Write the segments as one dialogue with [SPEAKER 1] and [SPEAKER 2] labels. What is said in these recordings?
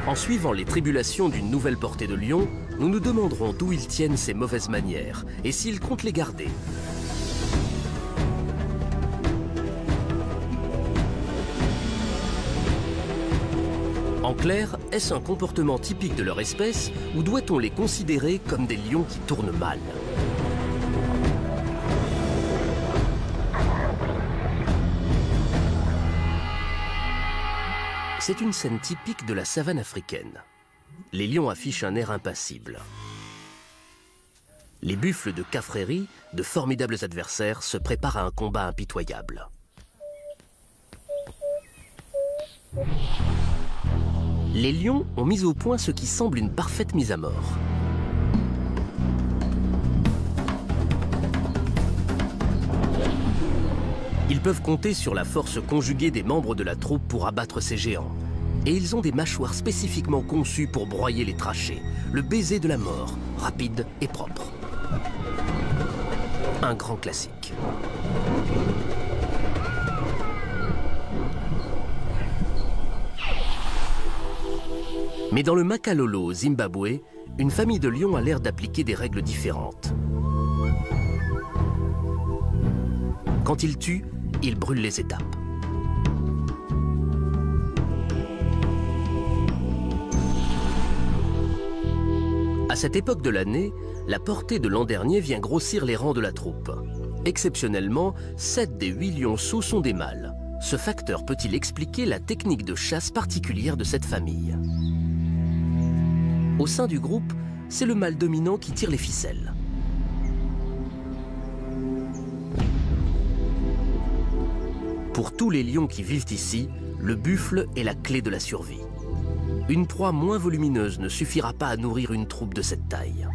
[SPEAKER 1] En suivant les tribulations d'une nouvelle portée de lion, nous nous demanderons d'où ils tiennent ces mauvaises manières et s'ils comptent les garder. En clair, est-ce un comportement typique de leur espèce ou doit-on les considérer comme des lions qui tournent mal ? C'est une scène typique de la savane africaine. Les lions affichent un air impassible. Les buffles de Cafreri, de formidables adversaires, se préparent à un combat impitoyable. Les lions ont mis au point ce qui semble une parfaite mise à mort. Ils peuvent compter sur la force conjuguée des membres de la troupe pour abattre ces géants. Et ils ont des mâchoires spécifiquement conçues pour broyer les trachées. Le baiser de la mort, rapide et propre. Un grand classique. Mais dans le Makalolo, au Zimbabwe, une famille de lions a l'air d'appliquer des règles différentes. Quand ils tuent, ils brûlent les étapes. À cette époque de l'année, la portée de l'an dernier vient grossir les rangs de la troupe. Exceptionnellement, 7 des 8 lionceaux sont des mâles. Ce facteur peut-il expliquer la technique de chasse particulière de cette famille? Au sein du groupe, c'est le mâle dominant qui tire les ficelles. Pour tous les lions qui vivent ici, le buffle est la clé de la survie. Une proie moins volumineuse ne suffira pas à nourrir une troupe de cette taille.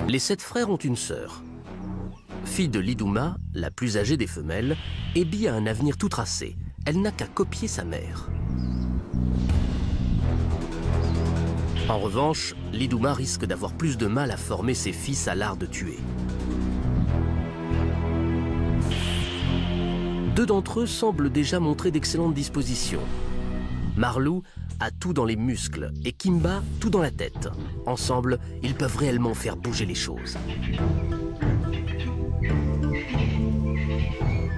[SPEAKER 1] Les 7 frères ont une sœur. Fille de Liduma, la plus âgée des femelles, Ebi a un avenir tout tracé. Elle n'a qu'à copier sa mère. En revanche, Liduma risque d'avoir plus de mal à former ses fils à l'art de tuer. 2 d'entre eux semblent déjà montrer d'excellentes dispositions. Marlou a tout dans les muscles et Kimba tout dans la tête. Ensemble, ils peuvent réellement faire bouger les choses.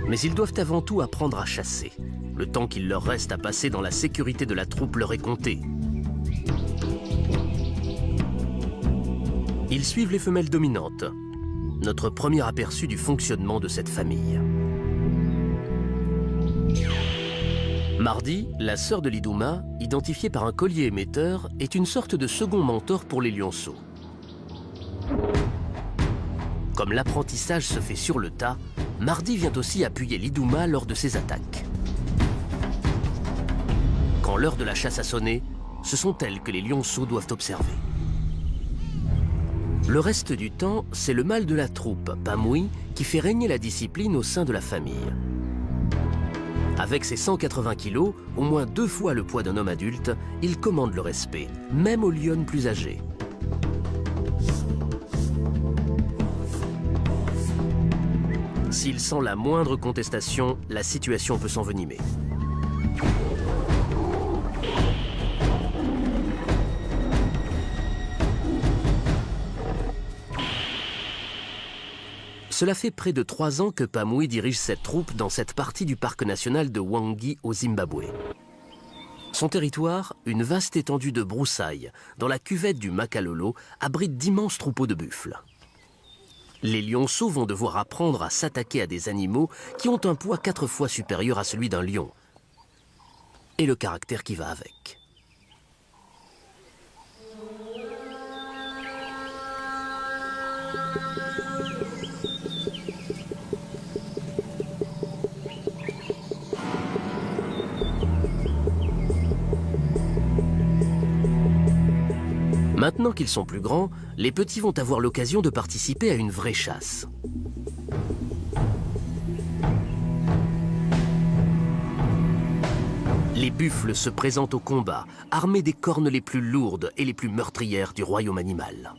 [SPEAKER 1] Mais ils doivent avant tout apprendre à chasser. Le temps qu'il leur reste à passer dans la sécurité de la troupe leur est compté. Ils suivent les femelles dominantes. Notre premier aperçu du fonctionnement de cette famille. Mardi, la sœur de Liduma, identifiée par un collier émetteur, est une sorte de second mentor pour les lionceaux. Comme l'apprentissage se fait sur le tas, Mardi vient aussi appuyer Liduma lors de ses attaques. Quand l'heure de la chasse a sonné, ce sont elles que les lionceaux doivent observer. Le reste du temps, c'est le mâle de la troupe, Pamui, qui fait régner la discipline au sein de la famille. Avec ses 180 kilos, au moins 2 fois le poids d'un homme adulte, il commande le respect, même aux lionnes plus âgées. S'il sent la moindre contestation, la situation peut s'envenimer. Cela fait près de 3 ans que Pamui dirige cette troupe dans cette partie du parc national de Hwangi au Zimbabwe. Son territoire, une vaste étendue de broussailles, dans la cuvette du Makalolo, abrite d'immenses troupeaux de buffles. Les lionceaux vont devoir apprendre à s'attaquer à des animaux qui ont un poids 4 fois supérieur à celui d'un lion. Et le caractère qui va avec. Maintenant qu'ils sont plus grands, les petits vont avoir l'occasion de participer à une vraie chasse. Les buffles se présentent au combat, armés des cornes les plus lourdes et les plus meurtrières du royaume animal.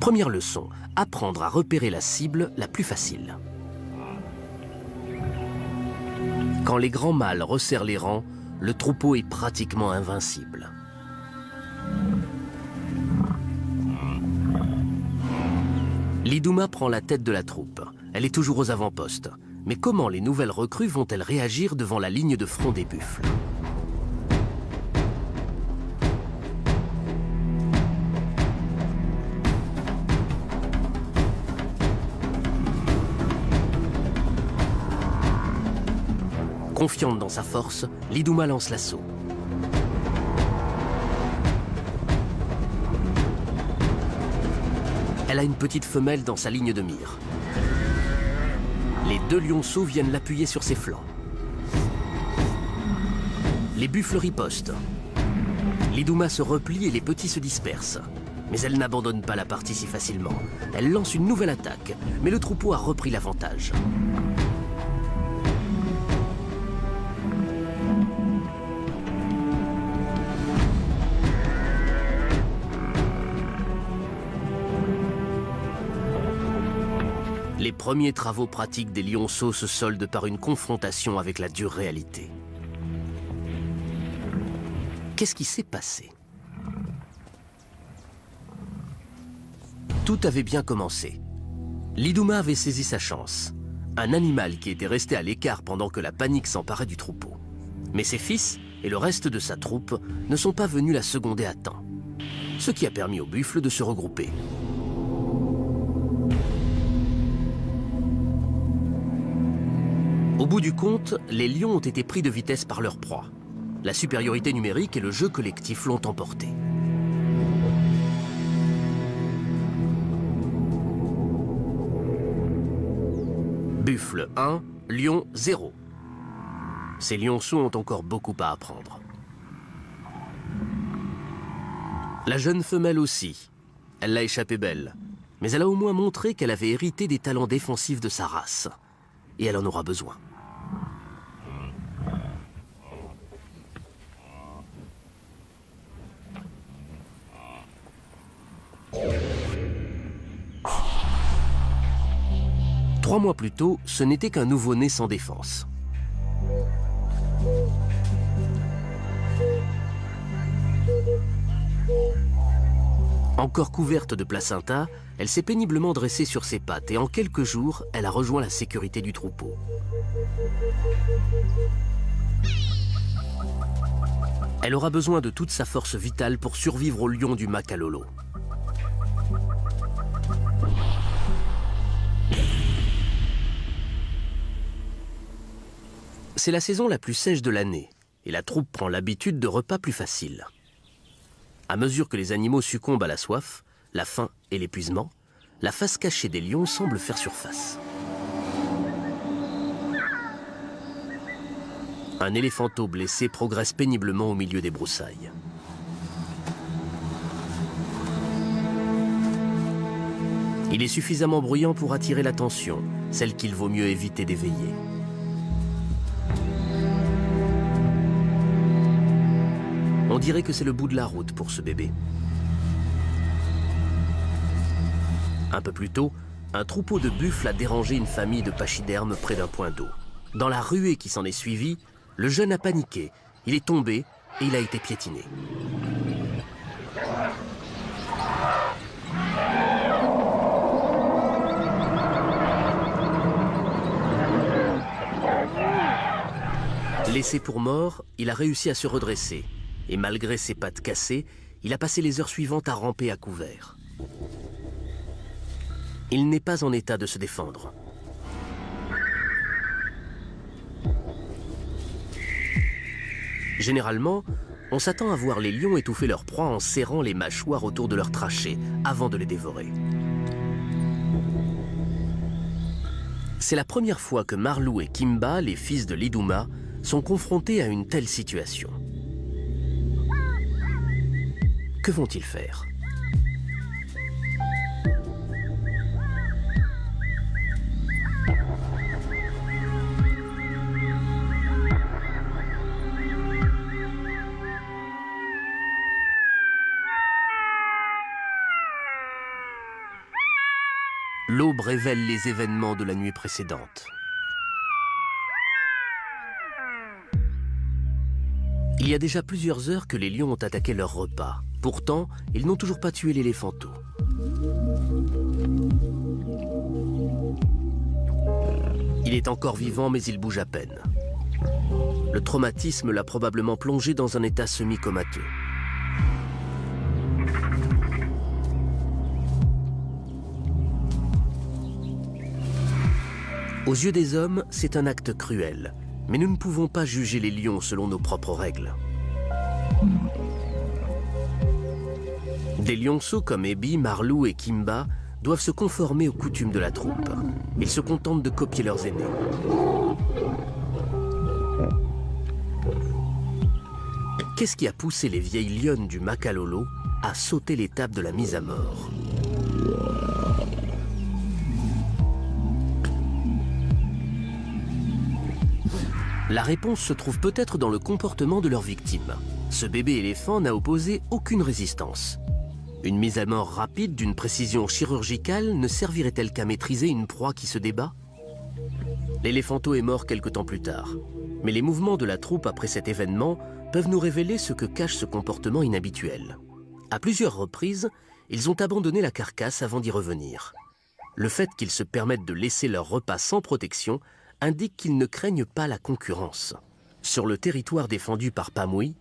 [SPEAKER 1] Première leçon, apprendre à repérer la cible la plus facile. Quand les grands mâles resserrent les rangs, le troupeau est pratiquement invincible. L'Iduma prend la tête de la troupe. Elle est toujours aux avant-postes. Mais comment les nouvelles recrues vont-elles réagir devant la ligne de front des buffles? Confiante dans sa force, l'Iduma lance l'assaut. Elle a une petite femelle dans sa ligne de mire. Les deux lionceaux viennent l'appuyer sur ses flancs. Les buffles ripostent. L'Iduma se replie et les petits se dispersent. Mais elle n'abandonne pas la partie si facilement. Elle lance une nouvelle attaque, mais le troupeau a repris l'avantage. Les premiers travaux pratiques des lionceaux se soldent par une confrontation avec la dure réalité. Qu'est-ce qui s'est passé? Tout avait bien commencé. L'Iduma avait saisi sa chance. Un animal qui était resté à l'écart pendant que la panique s'emparait du troupeau. Mais ses fils et le reste de sa troupe ne sont pas venus la seconder à temps. Ce qui a permis aux buffles de se regrouper. Au bout du compte, les lions ont été pris de vitesse par leur proie. La supériorité numérique et le jeu collectif l'ont emporté. Buffle 1, lion 0. Ces lionceaux ont encore beaucoup à apprendre. La jeune femelle aussi. Elle l'a échappé belle. Mais elle a au moins montré qu'elle avait hérité des talents défensifs de sa race. Et elle en aura besoin. Trois mois plus tôt, ce n'était qu'un nouveau-né sans défense. Encore couverte de placenta, elle s'est péniblement dressée sur ses pattes et en quelques jours, elle a rejoint la sécurité du troupeau. Elle aura besoin de toute sa force vitale pour survivre au lion du Makalolo. C'est la saison la plus sèche de l'année et la troupe prend l'habitude de repas plus faciles. À mesure que les animaux succombent à la soif, la faim et l'épuisement, la face cachée des lions semble faire surface. Un éléphanteau blessé progresse péniblement au milieu des broussailles. Il est suffisamment bruyant pour attirer l'attention, celle qu'il vaut mieux éviter d'éveiller. On dirait que c'est le bout de la route pour ce bébé. Un peu plus tôt, un troupeau de buffles a dérangé une famille de pachydermes près d'un point d'eau. Dans la ruée qui s'en est suivie, le jeune a paniqué. Il est tombé et il a été piétiné. Laissé pour mort, il a réussi à se redresser. Et malgré ses pattes cassées, il a passé les heures suivantes à ramper à couvert. Il n'est pas en état de se défendre. Généralement, on s'attend à voir les lions étouffer leur proie en serrant les mâchoires autour de leur trachée avant de les dévorer. C'est la première fois que Marlou et Kimba, les fils de l'Iduma, sont confrontés à une telle situation. Que vont-ils faire? L'aube révèle les événements de la nuit précédente. Il y a déjà plusieurs heures que les lions ont attaqué leur repas. Pourtant, ils n'ont toujours pas tué l'éléphanteau. Il est encore vivant, mais il bouge à peine. Le traumatisme l'a probablement plongé dans un état semi-comateux. Aux yeux des hommes, c'est un acte cruel. Mais nous ne pouvons pas juger les lions selon nos propres règles. Des lionceaux comme Ebi, Marlou et Kimba doivent se conformer aux coutumes de la troupe. Ils se contentent de copier leurs aînés. Qu'est-ce qui a poussé les vieilles lionnes du Makalolo à sauter l'étape de la mise à mort? La réponse se trouve peut-être dans le comportement de leur victime. Ce bébé éléphant n'a opposé aucune résistance. Une mise à mort rapide d'une précision chirurgicale ne servirait-elle qu'à maîtriser une proie qui se débat? L'éléphanteau est mort quelque temps plus tard. Mais les mouvements de la troupe après cet événement peuvent nous révéler ce que cache ce comportement inhabituel. À plusieurs reprises, ils ont abandonné la carcasse avant d'y revenir. Le fait qu'ils se permettent de laisser leur repas sans protection indique qu'ils ne craignent pas la concurrence. Sur le territoire défendu par Pamui,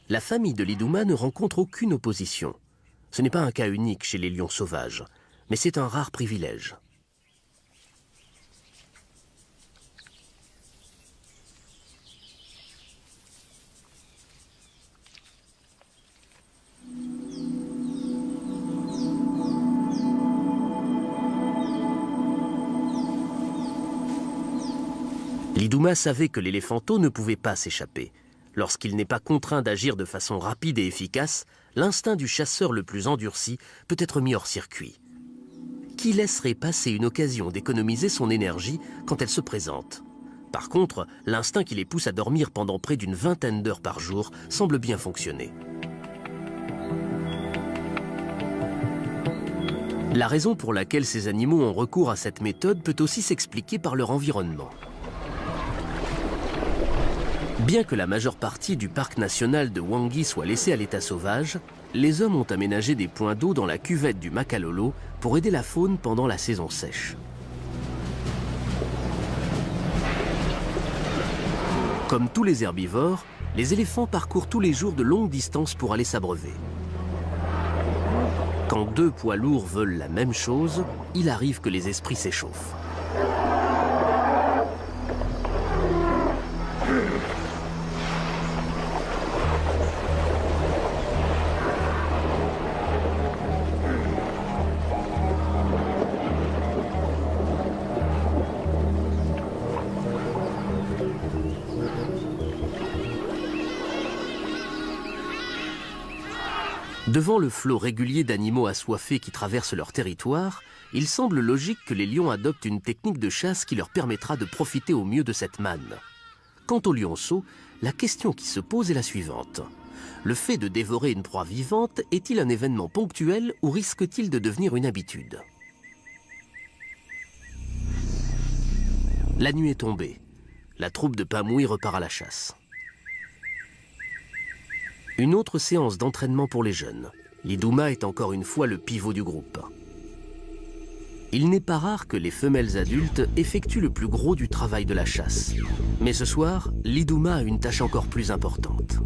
[SPEAKER 1] la famille de l'Iduma ne rencontre aucune opposition. Ce n'est pas un cas unique chez les lions sauvages, mais c'est un rare privilège. L'Iduma savait que l'éléphanteau ne pouvait pas s'échapper. Lorsqu'il n'est pas contraint d'agir de façon rapide et efficace, l'instinct du chasseur le plus endurci peut être mis hors circuit. Qui laisserait passer une occasion d'économiser son énergie quand elle se présente? Par contre, l'instinct qui les pousse à dormir pendant près d'une vingtaine d'heures par jour semble bien fonctionner. La raison pour laquelle ces animaux ont recours à cette méthode peut aussi s'expliquer par leur environnement. Bien que la majeure partie du parc national de Hwangi soit laissée à l'état sauvage, les hommes ont aménagé des points d'eau dans la cuvette du Makalolo pour aider la faune pendant la saison sèche. Comme tous les herbivores, les éléphants parcourent tous les jours de longues distances pour aller s'abreuver. Quand deux poids lourds veulent la même chose, il arrive que les esprits s'échauffent. Devant le flot régulier d'animaux assoiffés qui traversent leur territoire, il semble logique que les lions adoptent une technique de chasse qui leur permettra de profiter au mieux de cette manne. Quant aux lionceaux, la question qui se pose est la suivante. Le fait de dévorer une proie vivante est-il un événement ponctuel ou risque-t-il de devenir une habitude? La nuit est tombée. La troupe de Pamui repart à la chasse. Une autre séance d'entraînement pour les jeunes. L'Iduma est encore une fois le pivot du groupe. Il n'est pas rare que les femelles adultes effectuent le plus gros du travail de la chasse. Mais ce soir, l'Iduma a une tâche encore plus importante.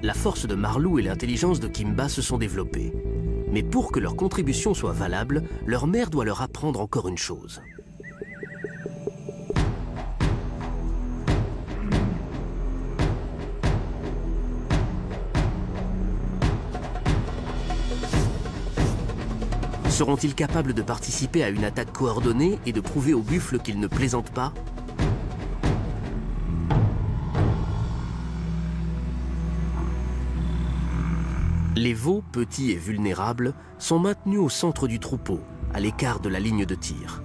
[SPEAKER 1] La force de Marlou et l'intelligence de Kimba se sont développées. Mais pour que leur contribution soit valable, leur mère doit leur apprendre encore une chose. Seront-ils capables de participer à une attaque coordonnée et de prouver aux buffles qu'ils ne plaisantent pas? Les veaux, petits et vulnérables, sont maintenus au centre du troupeau, à l'écart de la ligne de tir.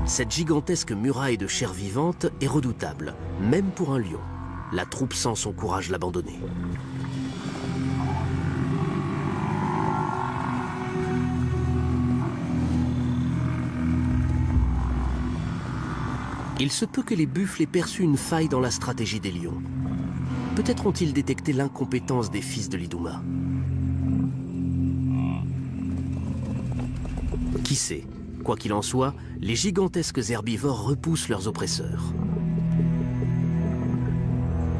[SPEAKER 1] Cette gigantesque muraille de chair vivante est redoutable, même pour un lion. La troupe sent son courage l'abandonner. Il se peut que les buffles aient perçu une faille dans la stratégie des lions. Peut-être ont-ils détecté l'incompétence des fils de l'Iduma. Qui sait? Quoi qu'il en soit, les gigantesques herbivores repoussent leurs oppresseurs.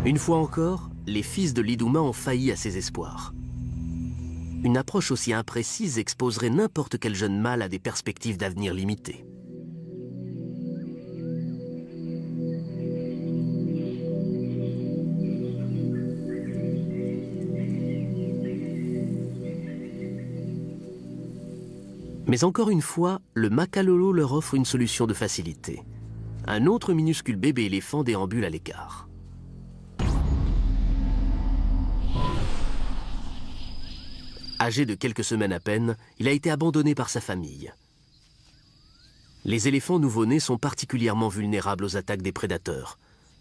[SPEAKER 1] Une fois encore, les fils de l'Iduma ont failli à ses espoirs. Une approche aussi imprécise exposerait n'importe quel jeune mâle à des perspectives d'avenir limitées. Mais encore une fois, le Makalolo leur offre une solution de facilité. Un autre minuscule bébé éléphant déambule à l'écart. Âgé de quelques semaines à peine, il a été abandonné par sa famille. Les éléphants nouveau-nés sont particulièrement vulnérables aux attaques des prédateurs.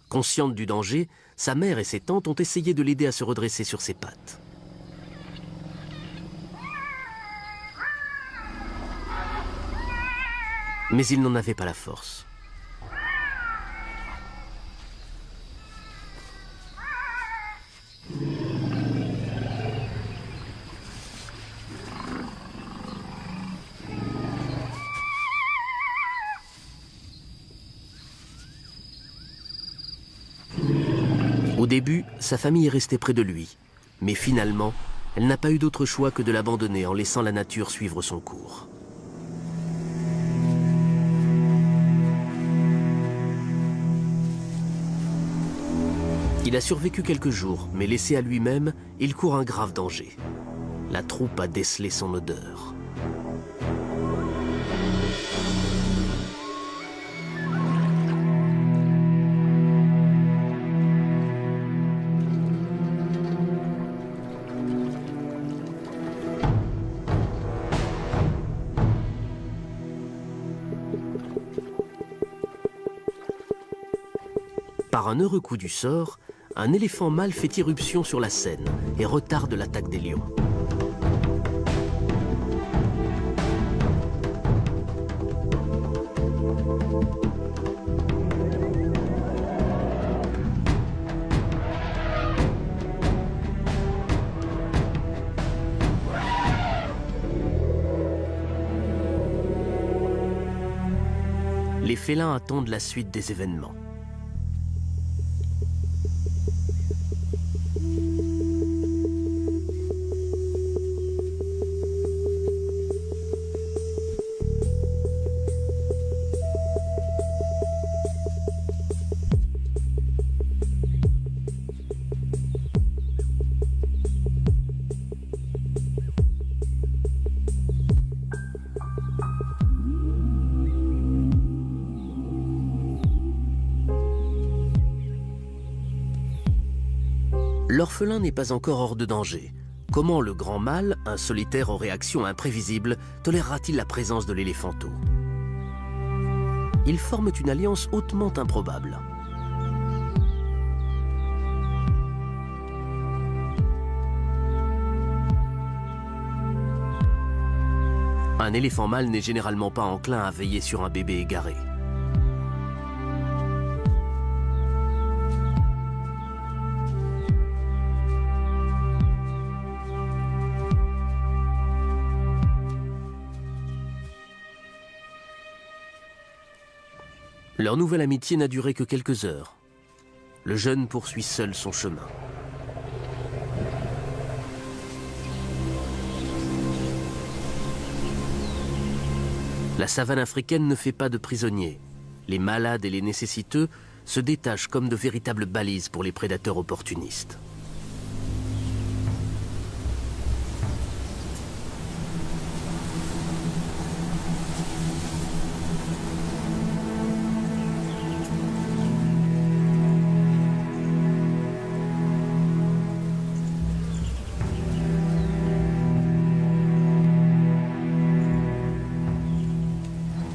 [SPEAKER 1] Consciente du danger, sa mère et ses tantes ont essayé de l'aider à se redresser sur ses pattes. Mais il n'en avait pas la force. Au début, sa famille est restée près de lui, mais finalement, elle n'a pas eu d'autre choix que de l'abandonner en laissant la nature suivre son cours. Il a survécu quelques jours, mais laissé à lui-même, il court un grave danger. La troupe a décelé son odeur. Par un heureux coup du sort, un éléphant mâle fait irruption sur la scène et retarde l'attaque des lions. Les félins attendent la suite des événements. L'orphelin n'est pas encore hors de danger. Comment le grand mâle, un solitaire aux réactions imprévisibles, tolérera-t-il la présence de l'éléphanteau? Ils forment une alliance hautement improbable. Un éléphant mâle n'est généralement pas enclin à veiller sur un bébé égaré. Leur nouvelle amitié n'a duré que quelques heures. Le jeune poursuit seul son chemin. La savane africaine ne fait pas de prisonniers. Les malades et les nécessiteux se détachent comme de véritables balises pour les prédateurs opportunistes.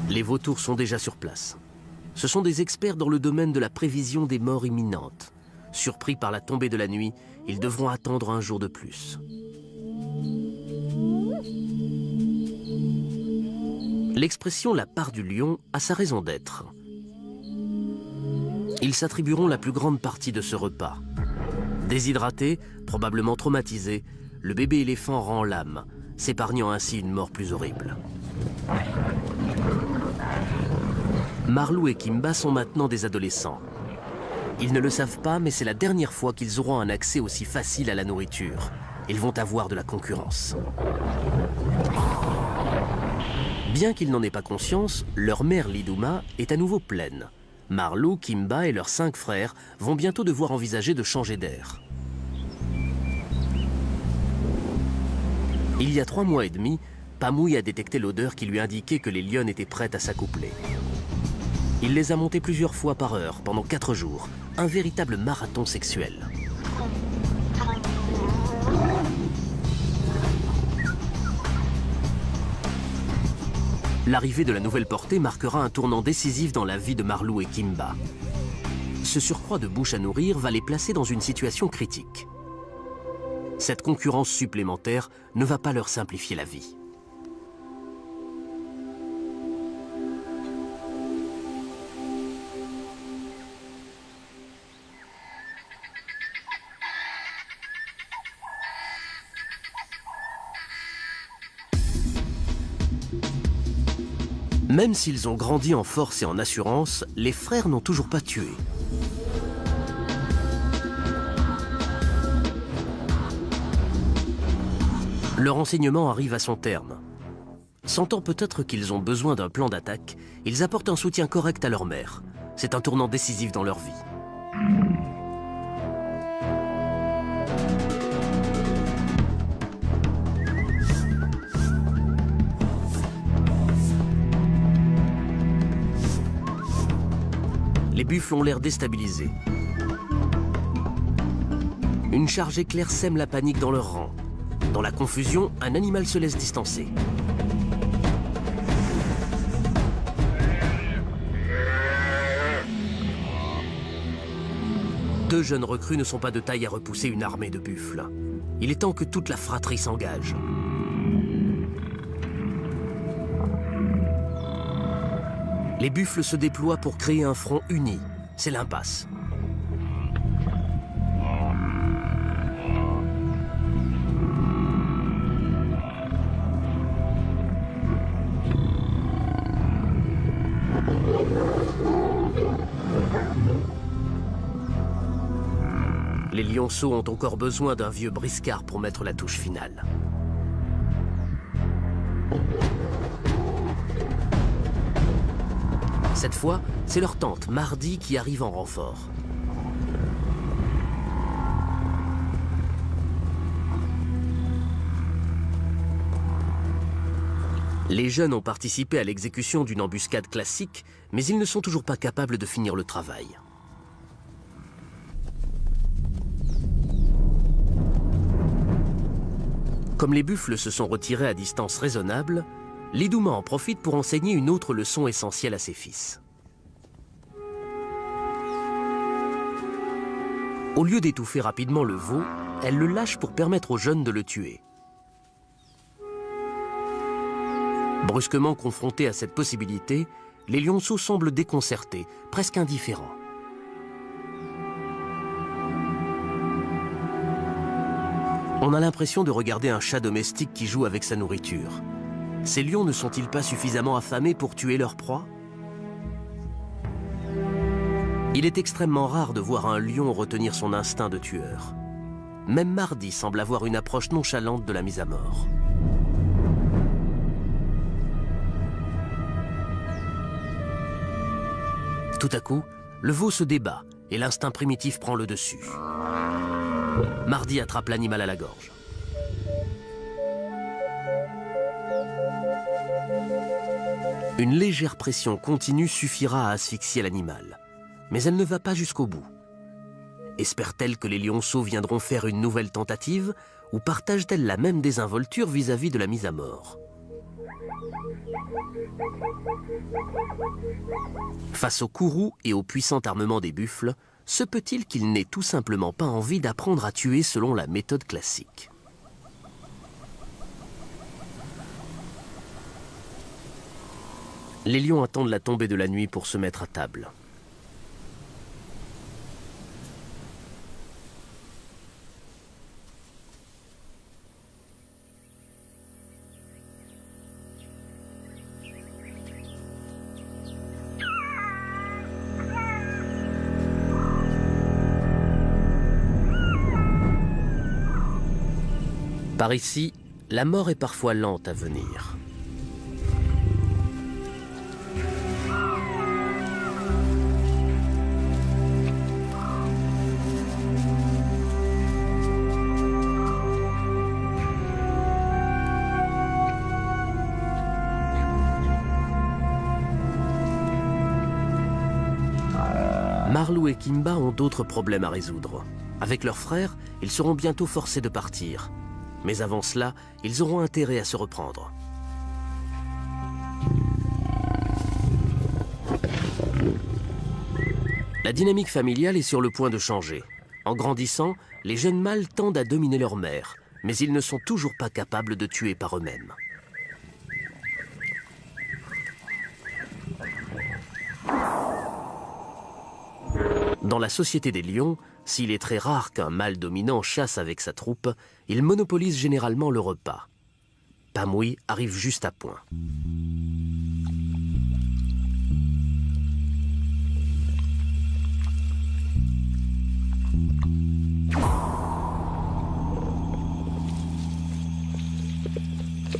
[SPEAKER 1] Les vautours sont déjà sur place. Ce sont des experts dans le domaine de la prévision des morts imminentes. Surpris par la tombée de la nuit, ils devront attendre un jour de plus. L'expression « la part du lion » a sa raison d'être. Ils s'attribueront la plus grande partie de ce repas. Déshydraté, probablement traumatisé, le bébé éléphant rend l'âme, s'épargnant ainsi une mort plus horrible. Marlou et Kimba sont maintenant des adolescents. Ils ne le savent pas, mais c'est la dernière fois qu'ils auront un accès aussi facile à la nourriture. Ils vont avoir de la concurrence. Bien qu'ils n'en aient pas conscience, leur mère Lidouma est à nouveau pleine. Marlou, Kimba et leurs 5 frères vont bientôt devoir envisager de changer d'air. Il y a 3 mois et demi, Pamouille a détecté l'odeur qui lui indiquait que les lionnes étaient prêtes à s'accoupler. Il les a montées plusieurs fois par heure pendant 4 jours, un véritable marathon sexuel. L'arrivée de la nouvelle portée marquera un tournant décisif dans la vie de Marlou et Kimba. Ce surcroît de bouche à nourrir va les placer dans une situation critique. Cette concurrence supplémentaire ne va pas leur simplifier la vie. Même s'ils ont grandi en force et en assurance, les frères n'ont toujours pas tué. Leur enseignement arrive à son terme. Sentant peut-être qu'ils ont besoin d'un plan d'attaque, ils apportent un soutien correct à leur mère. C'est un tournant décisif dans leur vie. Les buffles ont l'air déstabilisés. Une charge éclair sème la panique dans leur rang. Dans la confusion, un animal se laisse distancer. Deux jeunes recrues ne sont pas de taille à repousser une armée de buffles. Il est temps que toute la fratrie s'engage. Les buffles se déploient pour créer un front uni. C'est l'impasse. Les lionceaux ont encore besoin d'un vieux briscard pour mettre la touche finale. Cette fois, c'est leur tante, Mardi, qui arrive en renfort. Les jeunes ont participé à l'exécution d'une embuscade classique, mais ils ne sont toujours pas capables de finir le travail. Comme les buffles se sont retirés à distance raisonnable, Lidouma en profite pour enseigner une autre leçon essentielle à ses fils. Au lieu d'étouffer rapidement le veau, elle le lâche pour permettre aux jeunes de le tuer. Brusquement confrontés à cette possibilité, les lionceaux semblent déconcertés, presque indifférents. On a l'impression de regarder un chat domestique qui joue avec sa nourriture. Ces lions ne sont-ils pas suffisamment affamés pour tuer leur proie? Il est extrêmement rare de voir un lion retenir son instinct de tueur. Même Mardi semble avoir une approche nonchalante de la mise à mort. Tout à coup, le veau se débat et l'instinct primitif prend le dessus. Mardi attrape l'animal à la gorge. Une légère pression continue suffira à asphyxier l'animal, mais elle ne va pas jusqu'au bout. Espère-t-elle que les lionceaux viendront faire une nouvelle tentative ou partage-t-elle la même désinvolture vis-à-vis de la mise à mort? Face au courroux et au puissant armement des buffles, se peut-il qu'ils n'aient tout simplement pas envie d'apprendre à tuer selon la méthode classique? Les lions attendent la tombée de la nuit pour se mettre à table. Par ici, la mort est parfois lente à venir. Marlou et Kimba ont d'autres problèmes à résoudre. Avec leurs frères, ils seront bientôt forcés de partir. Mais avant cela, ils auront intérêt à se reprendre. La dynamique familiale est sur le point de changer. En grandissant, les jeunes mâles tendent à dominer leur mère, mais ils ne sont toujours pas capables de tuer par eux-mêmes. Dans la société des lions, s'il est très rare qu'un mâle dominant chasse avec sa troupe, il monopolise généralement le repas. Pamui arrive juste à point.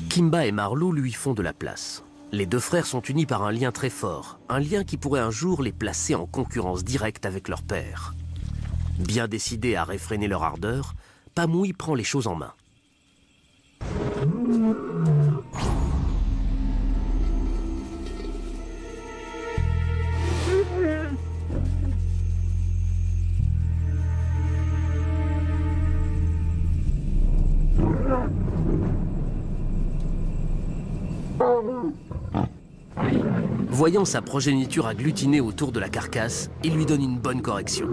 [SPEAKER 1] Kimba et Marlou lui font de la place. Les deux frères sont unis par un lien très fort, un lien qui pourrait un jour les placer en concurrence directe avec leur père. Bien décidés à réfréner leur ardeur, Pamui prend les choses en main. Voyant sa progéniture agglutinée autour de la carcasse, il lui donne une bonne correction.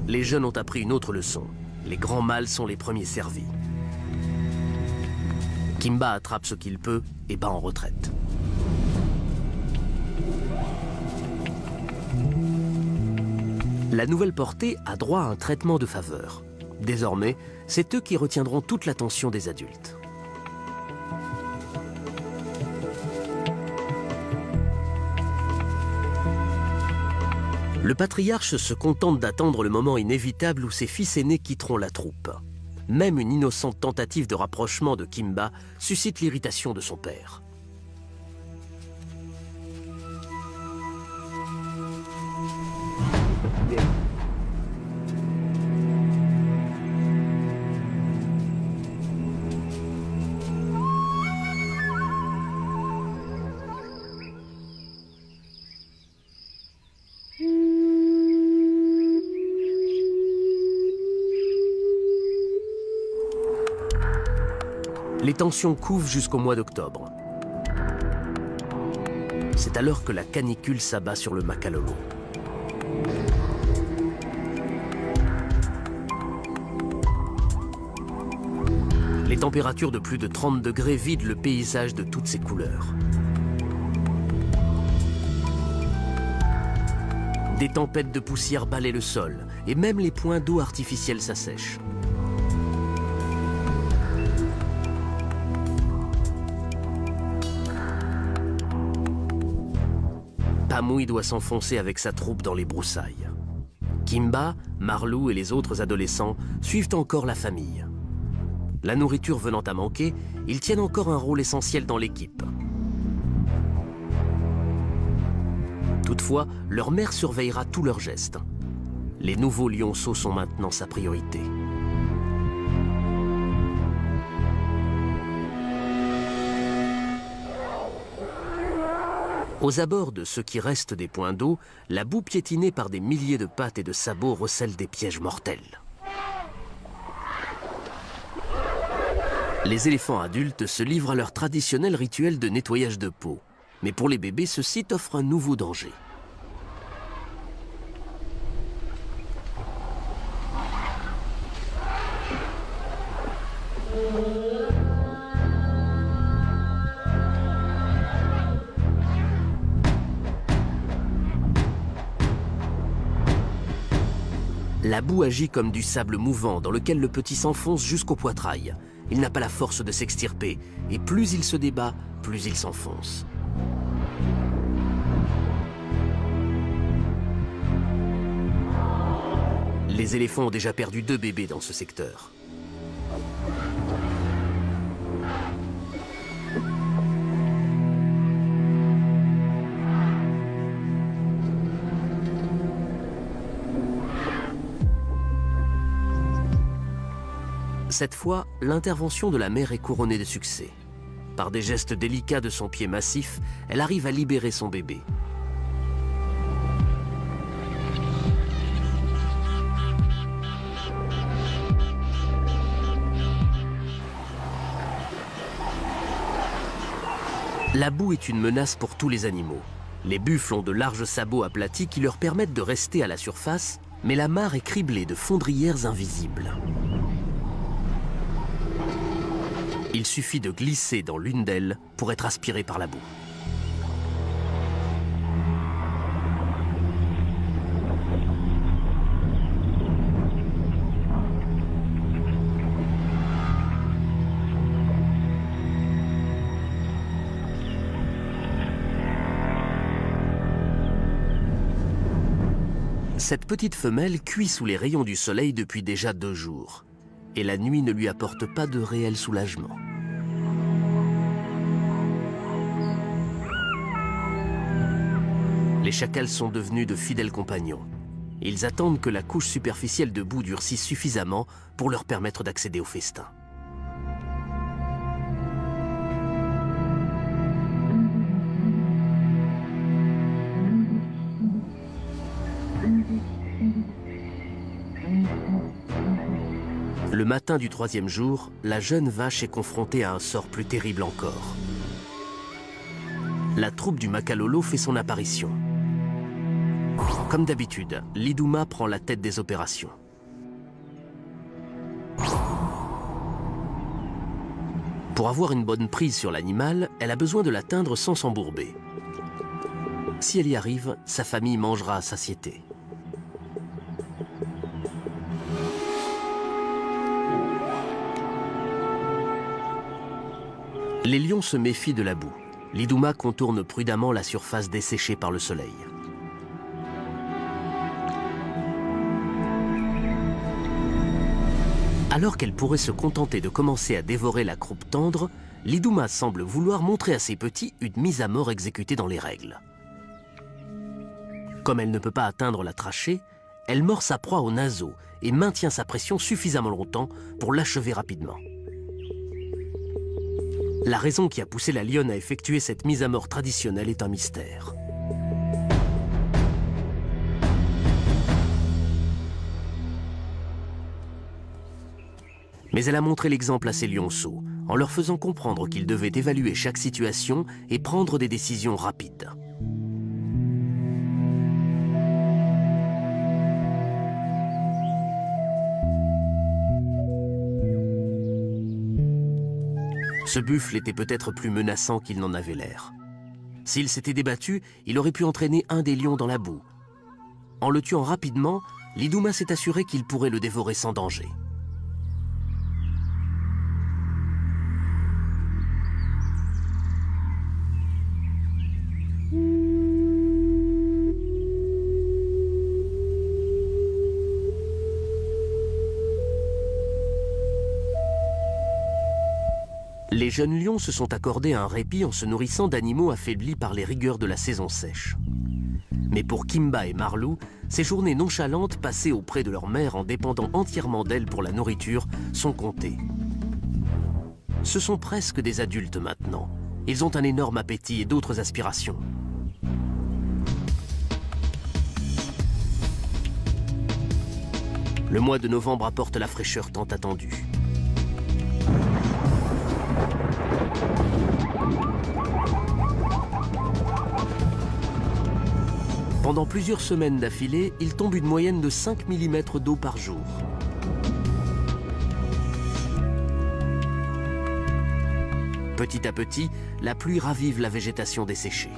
[SPEAKER 1] Les jeunes ont appris une autre leçon. Les grands mâles sont les premiers servis. Kimba attrape ce qu'il peut et bat en retraite. La nouvelle portée a droit à un traitement de faveur. Désormais, c'est eux qui retiendront toute l'attention des adultes. Le patriarche se contente d'attendre le moment inévitable où ses fils aînés quitteront la troupe. Même une innocente tentative de rapprochement de Kimba suscite l'irritation de son père. Les tensions couvent jusqu'au mois d'octobre. C'est alors que la canicule s'abat sur le Makalolo. Les températures de plus de 30 degrés vident le paysage de toutes ses couleurs. Des tempêtes de poussière balaient le sol, et même les points d'eau artificiels s'assèchent. Pamui doit s'enfoncer avec sa troupe dans les broussailles. Kimba, Marlou et les autres adolescents suivent encore la famille. La nourriture venant à manquer, ils tiennent encore un rôle essentiel dans l'équipe. Toutefois, leur mère surveillera tous leurs gestes. Les nouveaux lionceaux sont maintenant sa priorité. Aux abords de ce qui reste des points d'eau, la boue piétinée par des milliers de pattes et de sabots recèle des pièges mortels. Les éléphants adultes se livrent à leur traditionnel rituel de nettoyage de peau. Mais pour les bébés, ce site offre un nouveau danger. La boue agit comme du sable mouvant dans lequel le petit s'enfonce jusqu'au poitrail. Il n'a pas la force de s'extirper, et plus il se débat, plus il s'enfonce. Les éléphants ont déjà perdu 2 bébés dans ce secteur. Cette fois, l'intervention de la mère est couronnée de succès. Par des gestes délicats de son pied massif, elle arrive à libérer son bébé. La boue est une menace pour tous les animaux. Les buffles ont de larges sabots aplatis qui leur permettent de rester à la surface, mais la mare est criblée de fondrières invisibles. Il suffit de glisser dans l'une d'elles pour être aspiré par la boue. Cette petite femelle cuit sous les rayons du soleil depuis déjà 2 jours. Et la nuit ne lui apporte pas de réel soulagement. Les chacals sont devenus de fidèles compagnons. Ils attendent que la couche superficielle de boue durcisse suffisamment pour leur permettre d'accéder au festin. Le matin du 3e jour, la jeune vache est confrontée à un sort plus terrible encore. La troupe du Makalolo fait son apparition. Comme d'habitude, l'Iduma prend la tête des opérations. Pour avoir une bonne prise sur l'animal, elle a besoin de l'atteindre sans s'embourber. Si elle y arrive, sa famille mangera à satiété. Les lions se méfient de la boue. L'Iduma contourne prudemment la surface desséchée par le soleil. Alors qu'elle pourrait se contenter de commencer à dévorer la croupe tendre, l'Iduma semble vouloir montrer à ses petits une mise à mort exécutée dans les règles. Comme elle ne peut pas atteindre la trachée, elle mord sa proie au naseau et maintient sa pression suffisamment longtemps pour l'achever rapidement. La raison qui a poussé la lionne à effectuer cette mise à mort traditionnelle est un mystère. Mais elle a montré l'exemple à ses lionceaux, en leur faisant comprendre qu'ils devaient évaluer chaque situation et prendre des décisions rapides. Ce buffle était peut-être plus menaçant qu'il n'en avait l'air. S'il s'était débattu, il aurait pu entraîner un des lions dans la boue. En le tuant rapidement, l'Iduma s'est assuré qu'il pourrait le dévorer sans danger. Les jeunes lions se sont accordés un répit en se nourrissant d'animaux affaiblis par les rigueurs de la saison sèche. Mais pour Kimba et Marlou, ces journées nonchalantes passées auprès de leur mère en dépendant entièrement d'elle pour la nourriture sont comptées. Ce sont presque des adultes maintenant. Ils ont un énorme appétit et d'autres aspirations. Le mois de novembre apporte la fraîcheur tant attendue. Pendant plusieurs semaines d'affilée, il tombe une moyenne de 5 mm d'eau par jour. Petit à petit, la pluie ravive la végétation desséchée.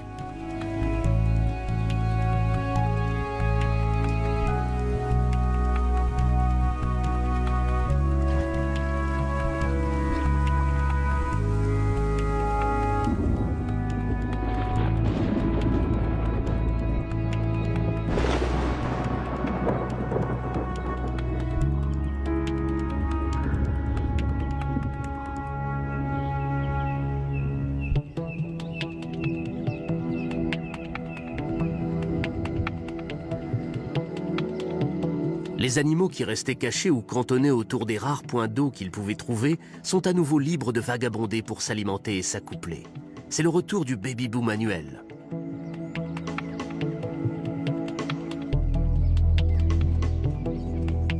[SPEAKER 1] Les animaux qui restaient cachés ou cantonnés autour des rares points d'eau qu'ils pouvaient trouver sont à nouveau libres de vagabonder pour s'alimenter et s'accoupler. C'est le retour du baby-boom annuel.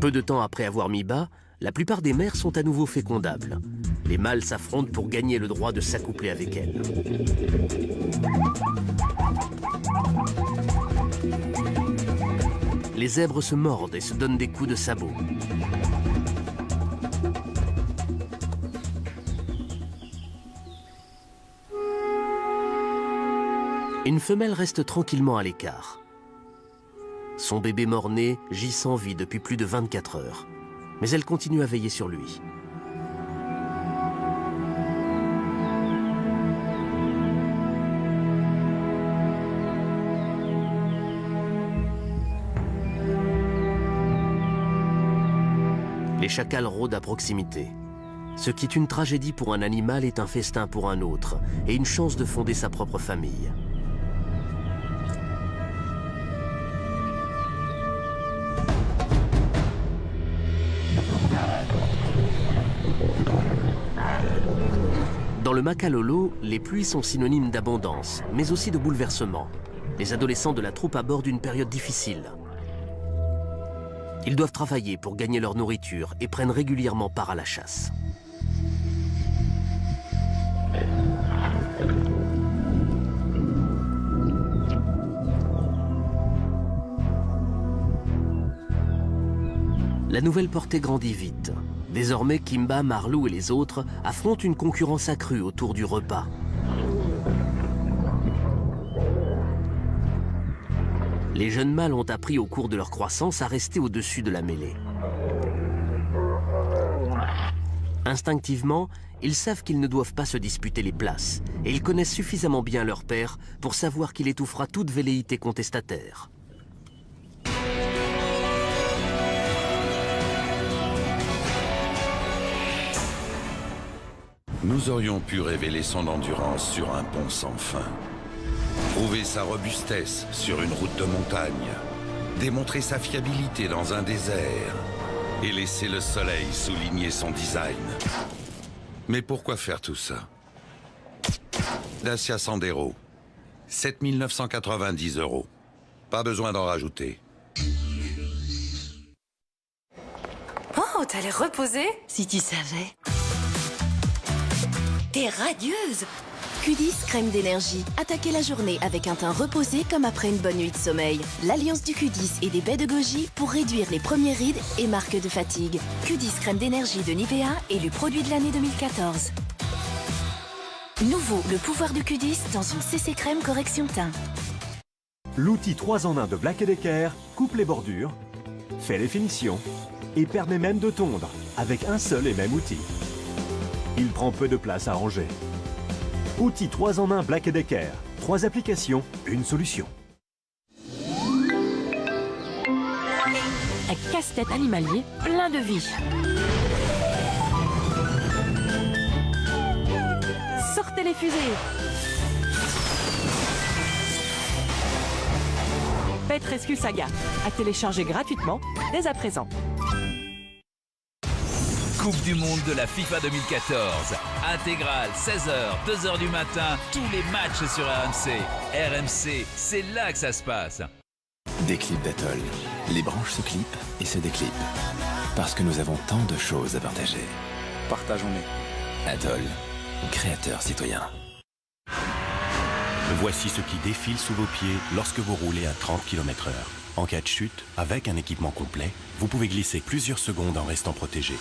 [SPEAKER 1] Peu de temps après avoir mis bas, la plupart des mères sont à nouveau fécondables. Les mâles s'affrontent pour gagner le droit de s'accoupler avec elles. Les zèbres se mordent et se donnent des coups de sabot. Une femelle reste tranquillement à l'écart. Son bébé mort-né gît sans vie depuis plus de 24 heures. Mais elle continue à veiller sur lui. Les chacals rôdent à proximité. Ce qui est une tragédie pour un animal est un festin pour un autre, et une chance de fonder sa propre famille. Dans le Makalolo, les pluies sont synonymes d'abondance, mais aussi de bouleversement. Les adolescents de la troupe abordent une période difficile. Ils doivent travailler pour gagner leur nourriture et prennent régulièrement part à la chasse. La nouvelle portée grandit vite. Désormais, Kimba, Marlou et les autres affrontent une concurrence accrue autour du repas. Les jeunes mâles ont appris au cours de leur croissance à rester au-dessus de la mêlée. Instinctivement, ils savent qu'ils ne doivent pas se disputer les places, et ils connaissent suffisamment bien leur père pour savoir qu'il étouffera toute velléité contestataire.
[SPEAKER 2] Nous aurions pu révéler son endurance sur un pont sans fin. Prouver sa robustesse sur une route de montagne, démontrer sa fiabilité dans un désert et laisser le soleil souligner son design. Mais pourquoi faire tout ça? Dacia Sandero, 7 990 €. Pas besoin d'en rajouter.
[SPEAKER 3] Oh, t'as l'air reposée?
[SPEAKER 4] Si tu savais. T'es radieuse! Q10 crème d'énergie. Attaquez la journée avec un teint reposé comme après une bonne nuit de sommeil. L'alliance du Q10 et des baies de goji pour réduire les premières rides et marques de fatigue. Q10 crème d'énergie de Nivea, élu produit de l'année 2014. Nouveau, le pouvoir du Q10 dans une CC crème correction teint.
[SPEAKER 5] L'outil 3 en 1 de Black & Decker coupe les bordures, fait les finitions et permet même de tondre avec un seul et même outil. Il prend peu de place à ranger. Outil 3 en 1 Black & Decker. 3 applications, une solution.
[SPEAKER 6] Un casse-tête animalier plein de vie. Sortez les fusées. Pet Rescue Saga, à télécharger gratuitement dès à présent.
[SPEAKER 7] Coupe du monde de la FIFA 2014. Intégrale, 16h, 2h du matin, tous les matchs sur RMC. RMC, c'est là que ça se passe.
[SPEAKER 8] Des clips d'Atoll. Les branches se clipent et se déclippent. Parce que nous avons tant de choses à partager. Partageons-les. Atoll, créateur citoyen.
[SPEAKER 9] Voici ce qui défile sous vos pieds lorsque vous roulez à 30 km/h. En cas de chute, avec un équipement complet, vous pouvez glisser plusieurs secondes en restant protégé.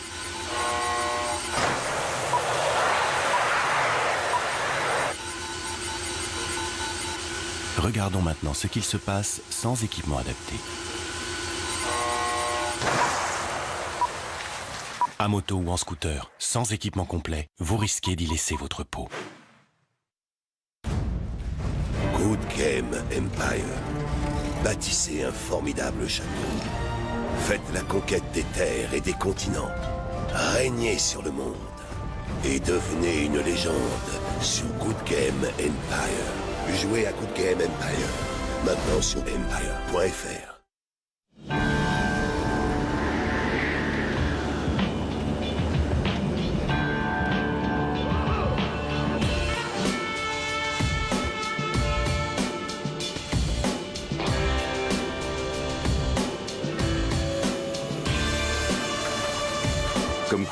[SPEAKER 9] Regardons maintenant ce qu'il se passe sans équipement adapté. À moto ou en scooter, sans équipement complet, vous risquez d'y laisser votre peau.
[SPEAKER 10] Good Game Empire. Bâtissez un formidable château. Faites la conquête des terres et des continents. Régnez sur le monde. Et devenez une légende sur Good Game Empire. Jouez à Good Game Empire. Maintenant sur empire.fr.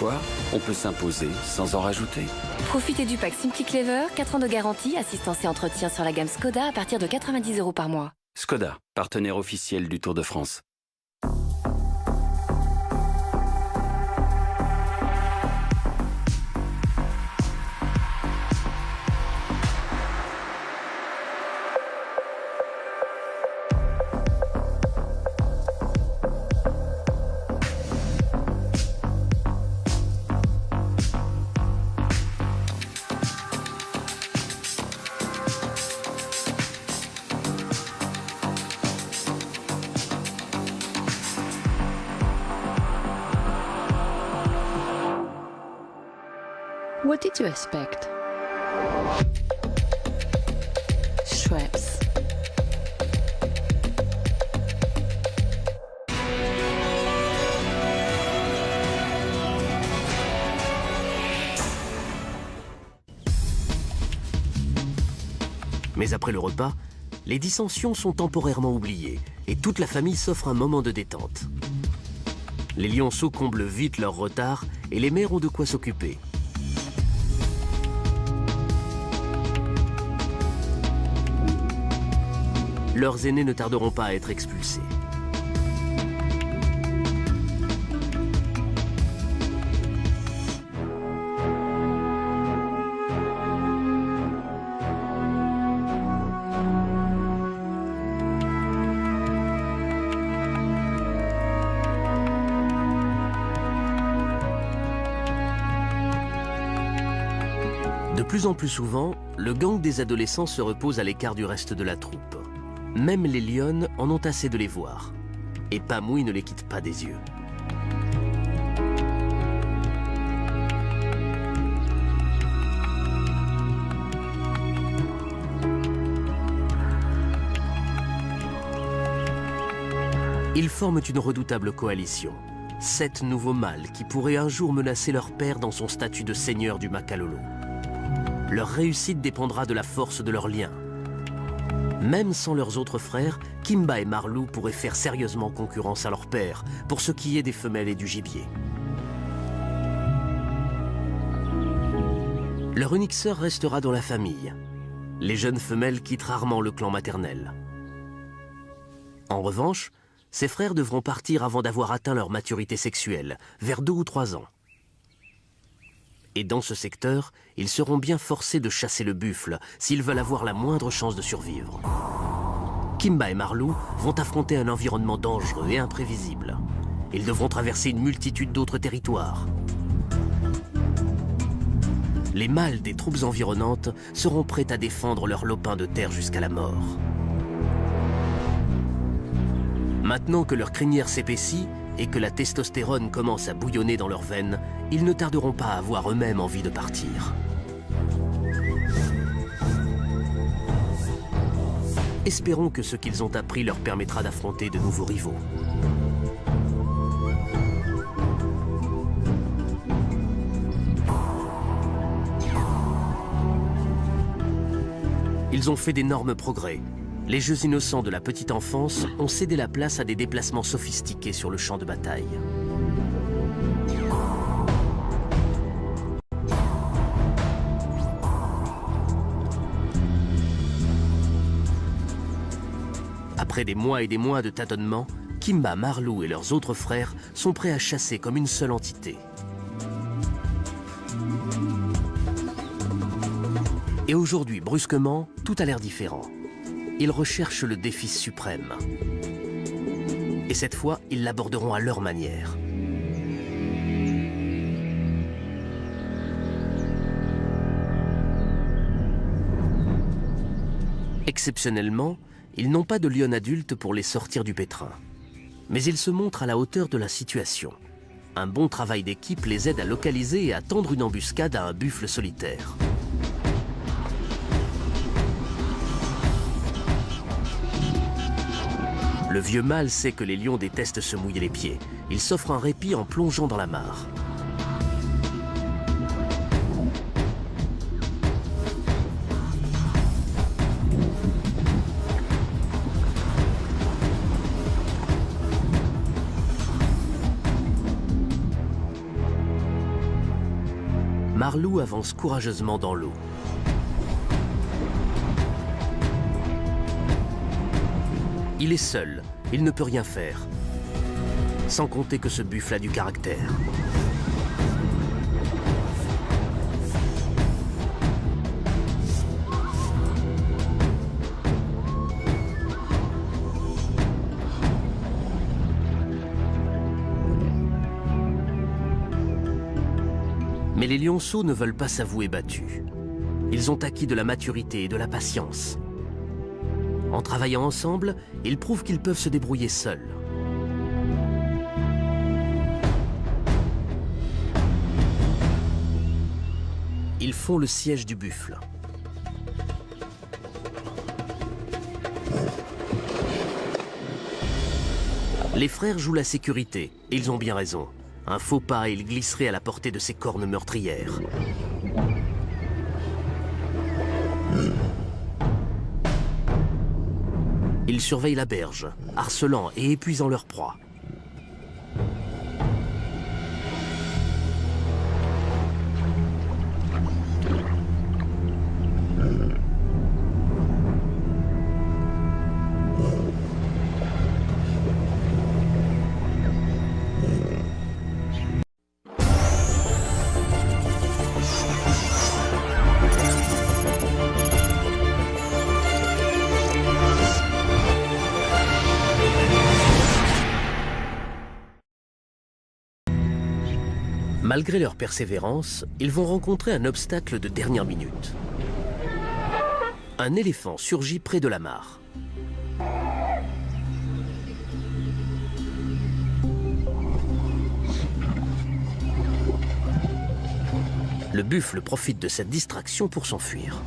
[SPEAKER 8] Parfois, on peut s'imposer sans en rajouter.
[SPEAKER 3] Profitez du pack Simply Clever, 4 ans de garantie, assistance et entretien sur la gamme Skoda à partir de 90 € par mois.
[SPEAKER 8] Skoda, partenaire officiel du Tour de France.
[SPEAKER 11] What did you expect? Schweppes.
[SPEAKER 1] Mais après le repas, les dissensions sont temporairement oubliées et toute la famille s'offre un moment de détente. Les lionceaux comblent vite leur retard et les mères ont de quoi s'occuper. Leurs aînés ne tarderont pas à être expulsés. De plus en plus souvent, le gang des adolescents se repose à l'écart du reste de la troupe. Même les lionnes en ont assez de les voir. Et Pamouille ne les quitte pas des yeux. Ils forment une redoutable coalition. 7 nouveaux mâles qui pourraient un jour menacer leur père dans son statut de seigneur du Makalolo. Leur réussite dépendra de la force de leurs liens. Même sans leurs autres frères, Kimba et Marlou pourraient faire sérieusement concurrence à leur père pour ce qui est des femelles et du gibier. Leur unique sœur restera dans la famille. Les jeunes femelles quittent rarement le clan maternel. En revanche, ses frères devront partir avant d'avoir atteint leur maturité sexuelle, vers 2 ou 3 ans. Et dans ce secteur, ils seront bien forcés de chasser le buffle s'ils veulent avoir la moindre chance de survivre. Kimba et Marlou vont affronter un environnement dangereux et imprévisible. Ils devront traverser une multitude d'autres territoires. Les mâles des troupes environnantes seront prêts à défendre leur lopin de terre jusqu'à la mort. Maintenant que leur crinière s'épaissit et que la testostérone commence à bouillonner dans leurs veines, ils ne tarderont pas à avoir eux-mêmes envie de partir. Espérons que ce qu'ils ont appris leur permettra d'affronter de nouveaux rivaux. Ils ont fait d'énormes progrès. Les jeux innocents de la petite enfance ont cédé la place à des déplacements sophistiqués sur le champ de bataille. Après des mois et des mois de tâtonnements, Kimba, Marlou et leurs autres frères sont prêts à chasser comme une seule entité. Et aujourd'hui, brusquement, tout a l'air différent. Ils recherchent le défi suprême. Et cette fois, ils l'aborderont à leur manière. Exceptionnellement, ils n'ont pas de lionne adulte pour les sortir du pétrin. Mais ils se montrent à la hauteur de la situation. Un bon travail d'équipe les aide à localiser et à tendre une embuscade à un buffle solitaire. Le vieux mâle sait que les lions détestent se mouiller les pieds. Il s'offre un répit en plongeant dans la mare. Marlou avance courageusement dans l'eau. Il est seul, il ne peut rien faire. Sans compter que ce buffle a du caractère. Mais les lionceaux ne veulent pas s'avouer battus. Ils ont acquis de la maturité et de la patience. En travaillant ensemble, ils prouvent qu'ils peuvent se débrouiller seuls. Ils font le siège du buffle. Les frères jouent la sécurité, et ils ont bien raison. Un faux pas et il glisserait à la portée de ses cornes meurtrières. Ils surveillent la berge, harcelant et épuisant leur proie. Malgré leur persévérance, ils vont rencontrer un obstacle de dernière minute. Un éléphant surgit près de la mare. Le buffle profite de cette distraction pour s'enfuir.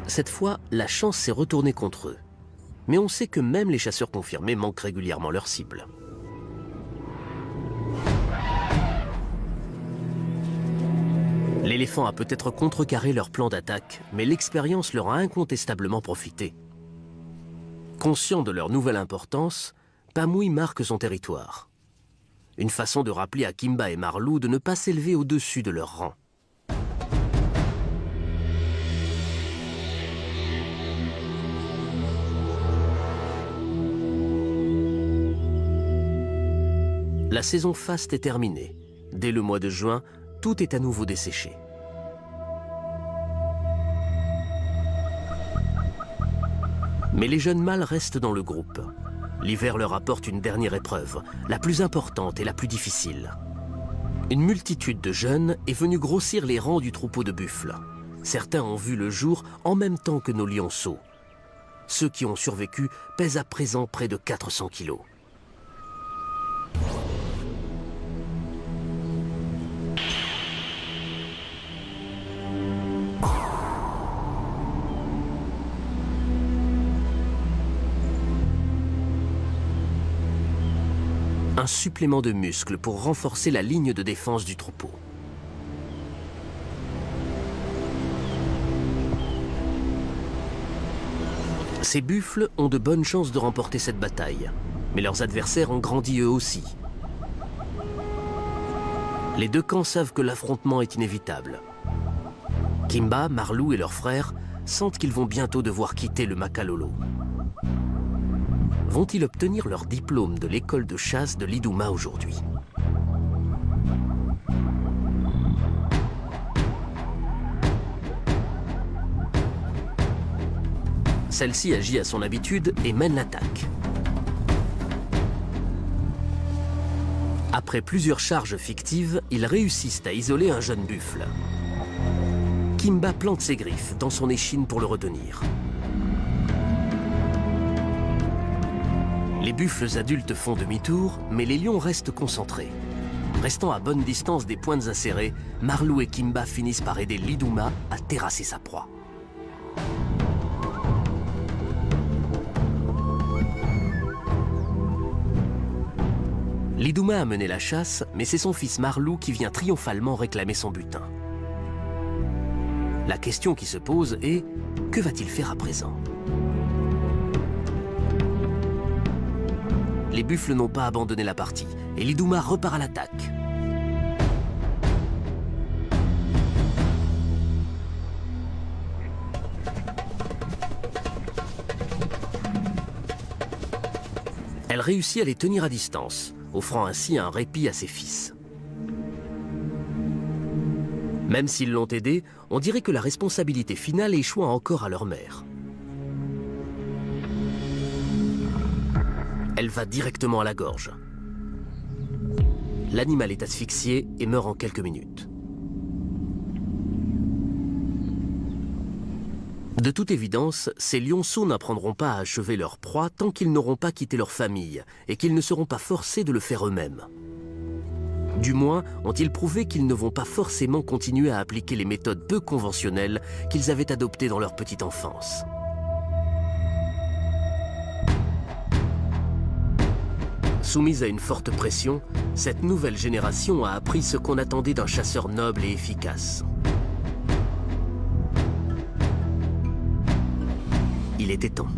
[SPEAKER 1] Cette fois, la chance s'est retournée contre eux. Mais on sait que même les chasseurs confirmés manquent régulièrement leur cible. L'éléphant a peut-être contrecarré leur plan d'attaque, mais l'expérience leur a incontestablement profité. Conscient de leur nouvelle importance, Pamouille marque son territoire. Une façon de rappeler à Kimba et Marlou de ne pas s'élever au-dessus de leur rang. La saison faste est terminée. Dès le mois de juin, tout est à nouveau desséché. Mais les jeunes mâles restent dans le groupe. L'hiver leur apporte une dernière épreuve, la plus importante et la plus difficile. Une multitude de jeunes est venue grossir les rangs du troupeau de buffles. Certains ont vu le jour en même temps que nos lionceaux. Ceux qui ont survécu pèsent à présent près de 400 kilos. Un supplément de muscles pour renforcer la ligne de défense du troupeau. Ces buffles ont de bonnes chances de remporter cette bataille, mais leurs adversaires ont grandi eux aussi. Les deux camps savent que l'affrontement est inévitable. Kimba, Marlou et leurs frères sentent qu'ils vont bientôt devoir quitter le Makalolo. Vont-ils obtenir leur diplôme de l'école de chasse de l'Idouma aujourd'hui? Celle-ci agit à son habitude et mène l'attaque. Après plusieurs charges fictives, ils réussissent à isoler un jeune buffle. Kimba plante ses griffes dans son échine pour le retenir. Les buffles adultes font demi-tour, mais les lions restent concentrés. Restant à bonne distance des pointes acérées, Marlou et Kimba finissent par aider l'Idouma à terrasser sa proie. L'Idouma a mené la chasse, mais c'est son fils Marlou qui vient triomphalement réclamer son butin. La question qui se pose est, que va-t-il faire à présent ? les buffles n'ont pas abandonné la partie et l'Iduma repart à l'attaque. Elle réussit à les tenir à distance, offrant ainsi un répit à ses fils. Même s'ils l'ont aidée, on dirait que la responsabilité finale échoue encore à leur mère. Elle va directement à la gorge. L'animal est asphyxié et meurt en quelques minutes. De toute évidence, ces lionceaux n'apprendront pas à achever leur proie tant qu'ils n'auront pas quitté leur famille et qu'ils ne seront pas forcés de le faire eux-mêmes. Du moins, ont-ils prouvé qu'ils ne vont pas forcément continuer à appliquer les méthodes peu conventionnelles qu'ils avaient adoptées dans leur petite enfance. Soumise à une forte pression, cette nouvelle génération a appris ce qu'on attendait d'un chasseur noble et efficace. Il était temps.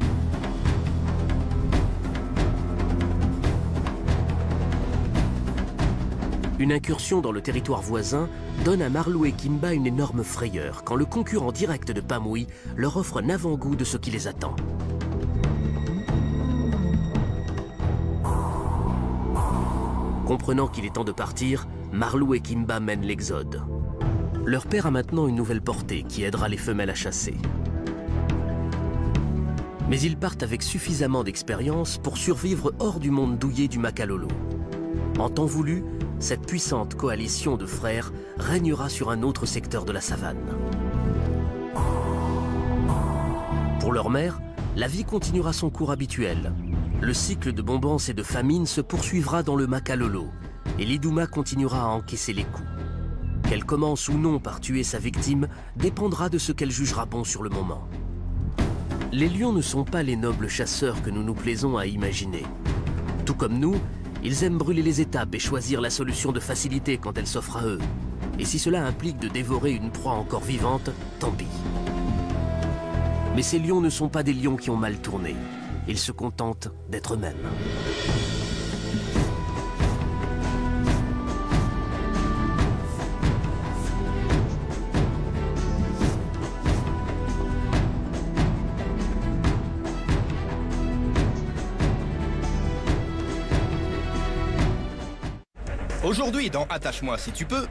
[SPEAKER 1] Une incursion dans le territoire voisin donne à Marlou et Kimba une énorme frayeur quand le concurrent direct de Pamui leur offre un avant-goût de ce qui les attend. Comprenant qu'il est temps de partir, Marlou et Kimba mènent l'exode. Leur père a maintenant une nouvelle portée qui aidera les femelles à chasser. Mais ils partent avec suffisamment d'expérience pour survivre hors du monde douillet du Makalolo. En temps voulu, cette puissante coalition de frères régnera sur un autre secteur de la savane. Pour leur mère, la vie continuera son cours habituel. Le cycle de bombance et de famine se poursuivra dans le Makalolo, et l'Iduma continuera à encaisser les coups. Qu'elle commence ou non par tuer sa victime dépendra de ce qu'elle jugera bon sur le moment. Les lions ne sont pas les nobles chasseurs que nous nous plaisons à imaginer. Tout comme nous, ils aiment brûler les étapes et choisir la solution de facilité quand elle s'offre à eux. Et si cela implique de dévorer une proie encore vivante, tant pis. Mais ces lions ne sont pas des lions qui ont mal tourné. Ils se contentent d'être eux-mêmes.
[SPEAKER 12] Aujourd'hui, dans Attache-moi si tu peux,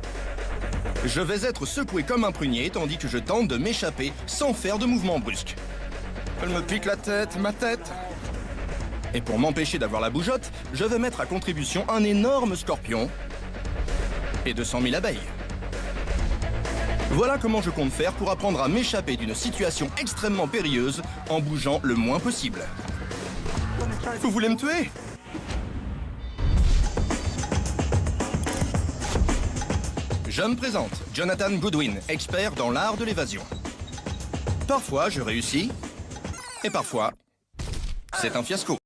[SPEAKER 12] je vais être secoué comme un prunier tandis que je tente de m'échapper sans faire de mouvement brusque. Elle me pique la tête, ma tête. Et pour m'empêcher d'avoir la bougeotte, je vais mettre à contribution un énorme scorpion et 200 000 abeilles. Voilà comment je compte faire pour apprendre à m'échapper d'une situation extrêmement périlleuse en bougeant le moins possible. Vous voulez me tuer ? Je me présente, Jonathan Goodwin, expert dans l'art de l'évasion. Parfois, je réussis, et parfois, c'est un fiasco.